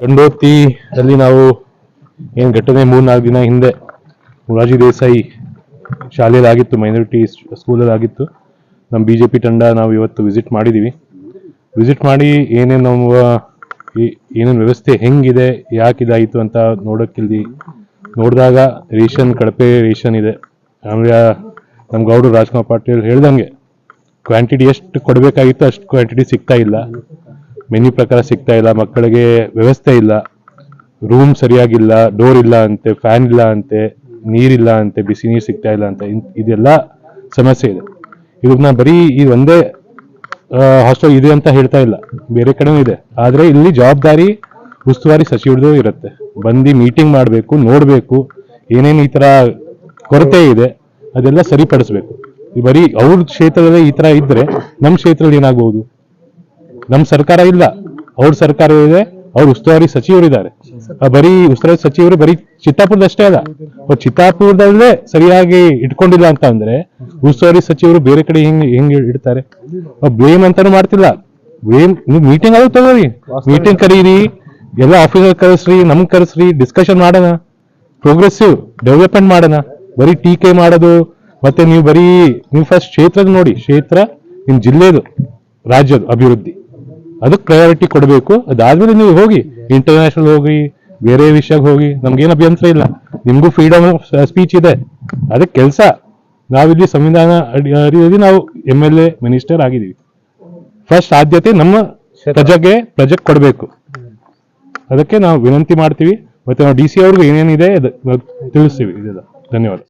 ಗಂಡೋತಿಯಲ್ಲಿ ನಾವು ಏನು ಘಟನೆ 3-4 ದಿನ ಹಿಂದೆ ಮೊರಾರ್ಜಿ ದೇಸಾಯಿ ಶಾಲೆಯಲ್ಲಿ ಆಗಿತ್ತು, ಮೈನಾರಿಟಿ ಸ್ಕೂಲಲ್ಲಿ ಆಗಿತ್ತು. ನಮ್ಮ BJP ತಂಡ ನಾವು ಇವತ್ತು ವಿಸಿಟ್ ಮಾಡಿದ್ದೀವಿ. ವಿಸಿಟ್ ಮಾಡಿ ಏನೇನು ಏನೇನು ವ್ಯವಸ್ಥೆ ಹೆಂಗಿದೆ, ಯಾಕೆ ಇದಾಯಿತು ಅಂತ ನೋಡೋಕ್ಕಿಲ್ಲಿ ನೋಡಿದಾಗ ರೇಷನ್ ಕಳಪೆ ರೇಷನ್ ಇದೆ. ಆಮೇಲೆ ನಮ್ಮ ಗೌಡ್ರು ರಾಜ್ಕುಮಾರ್ ಪಾಟೀಲ್ ಹೇಳ್ದಂಗೆ ಕ್ವಾಂಟಿಟಿ ಎಷ್ಟು ಕೊಡಬೇಕಾಗಿತ್ತು ಅಷ್ಟು ಕ್ವಾಂಟಿಟಿ ಸಿಗ್ತಾ ಇಲ್ಲ, ಮೆನ್ಯೂ ಪ್ರಕಾರ ಸಿಗ್ತಾ ಇಲ್ಲ, ಮಕ್ಕಳಿಗೆ ವ್ಯವಸ್ಥೆ ಇಲ್ಲ, ರೂಮ್ ಸರಿಯಾಗಿಲ್ಲ, ಡೋರ್ ಇಲ್ಲ ಅಂತೆ, ಫ್ಯಾನ್ ಇಲ್ಲ ಅಂತೆ, ನೀರಿಲ್ಲ ಅಂತೆ, ಬಿಸಿ ನೀರು ಸಿಗ್ತಾ ಇಲ್ಲ ಅಂತ, ಇದೆಲ್ಲ ಸಮಸ್ಯೆ ಇದೆ. ಇದನ್ನ ಬರೀ ಈ ಒಂದೇ ಹಾಸ್ಟೆಲ್ ಇದೆ ಅಂತ ಹೇಳ್ತಾ ಇಲ್ಲ, ಬೇರೆ ಕಡೆನೂ ಇದೆ. ಆದರೆ ಇಲ್ಲಿ ಜವಾಬ್ದಾರಿ ಉಸ್ತುವಾರಿ ಸಚಿವರದು ಇರುತ್ತೆ. ಬಂದು ಮೀಟಿಂಗ್ ಮಾಡಬೇಕು, ನೋಡಬೇಕು ಏನೇನು ಈ ಥರ ಕೊರತೆ ಇದೆ ಅದೆಲ್ಲ ಸರಿಪಡಿಸ್ಬೇಕು. ಬರೀ ಅವ್ರ ಕ್ಷೇತ್ರದಲ್ಲಿ ಈ ಥರ ಇದ್ರೆ ನಮ್ಮ ಕ್ಷೇತ್ರದಲ್ಲಿ ಏನಾಗ್ಬೋದು? ನಮ್ಮ ಸರ್ಕಾರ ಇಲ್ಲ, ಅವ್ರ ಸರ್ಕಾರ ಇದೆ, ಅವ್ರ ಉಸ್ತುವಾರಿ ಸಚಿವರಿದ್ದಾರೆ. ಬರೀ ಉಸ್ತುವಾರಿ ಸಚಿವರು ಬರೀ ಚಿತ್ತಾಪುರದಷ್ಟೇ ಅಲ್ಲ, ಚಿತ್ತಾಪುರದಲ್ಲೇ ಸರಿಯಾಗಿ ಇಟ್ಕೊಂಡಿಲ್ಲ ಅಂತ ಅಂದ್ರೆ ಉಸ್ತುವಾರಿ ಸಚಿವರು ಬೇರೆ ಕಡೆ ಹೆಂಗ್ ಇಡ್ತಾರೆ? ಬ್ಲೇಮ್ ಅಂತಾನು ಮಾಡ್ತಿಲ್ಲ. ಬ್ಲೇಮ್ ನೀವು ಮೀಟಿಂಗ್ ಆದ್ರೂ ತಗೋರಿ, ಮೀಟಿಂಗ್ ಕರೀರಿ, ಎಲ್ಲ ಆಫೀಸರ್ ಕರೆಸ್ರಿ, ನಮ್ಗೆ ಕರೆಸ್ರಿ, ಡಿಸ್ಕಷನ್ ಮಾಡೋಣ, ಪ್ರೋಗ್ರೆಸಿವ್ ಡೆವಲಪ್ಮೆಂಟ್ ಮಾಡೋಣ. ಬರೀ ಟೀಕೆ ಮಾಡೋದು ಮತ್ತೆ ನೀವು ಫಸ್ಟ್ ಕ್ಷೇತ್ರದ ನೋಡಿ, ಕ್ಷೇತ್ರ ನಿಮ್ ಜಿಲ್ಲೆದು, ರಾಜ್ಯದ ಅಭಿವೃದ್ಧಿ ಅದಕ್ಕೆ ಪ್ರಯಾರಿಟಿ ಕೊಡಬೇಕು. ಅದಾದ್ಮೇಲೆ ನೀವು ಹೋಗಿ ಇಂಟರ್ನ್ಯಾಷನಲ್ ಹೋಗಿ, ಬೇರೆ ವಿಷಯಕ್ಕೆ ಹೋಗಿ, ನಮ್ಗೇನು ಅಭ್ಯಂತರ ಇಲ್ಲ. ನಿಮ್ಗೂ ಫ್ರೀಡಮ್ ಆಫ್ ಸ್ಪೀಚ್ ಇದೆ, ಅದಕ್ಕೆ ಕೆಲಸ. ನಾವಿಲ್ಲಿ ಸಂವಿಧಾನ ಅಡಿಯಲ್ಲಿ ನಾವು MLA ಮಿನಿಸ್ಟರ್ ಆಗಿದ್ದೀವಿ. ಫಸ್ಟ್ ಆದ್ಯತೆ ನಮ್ಮ ಪ್ರಜೆಗೆ ಕೊಡಬೇಕು. ಅದಕ್ಕೆ ನಾವು ವಿನಂತಿ ಮಾಡ್ತೀವಿ. ಮತ್ತೆ ನಾವು DC ಅವ್ರಿಗೆ ಏನೇನಿದೆ ತಿಳಿಸ್ತೀವಿ. ಇದೆಲ್ಲ ಧನ್ಯವಾದ.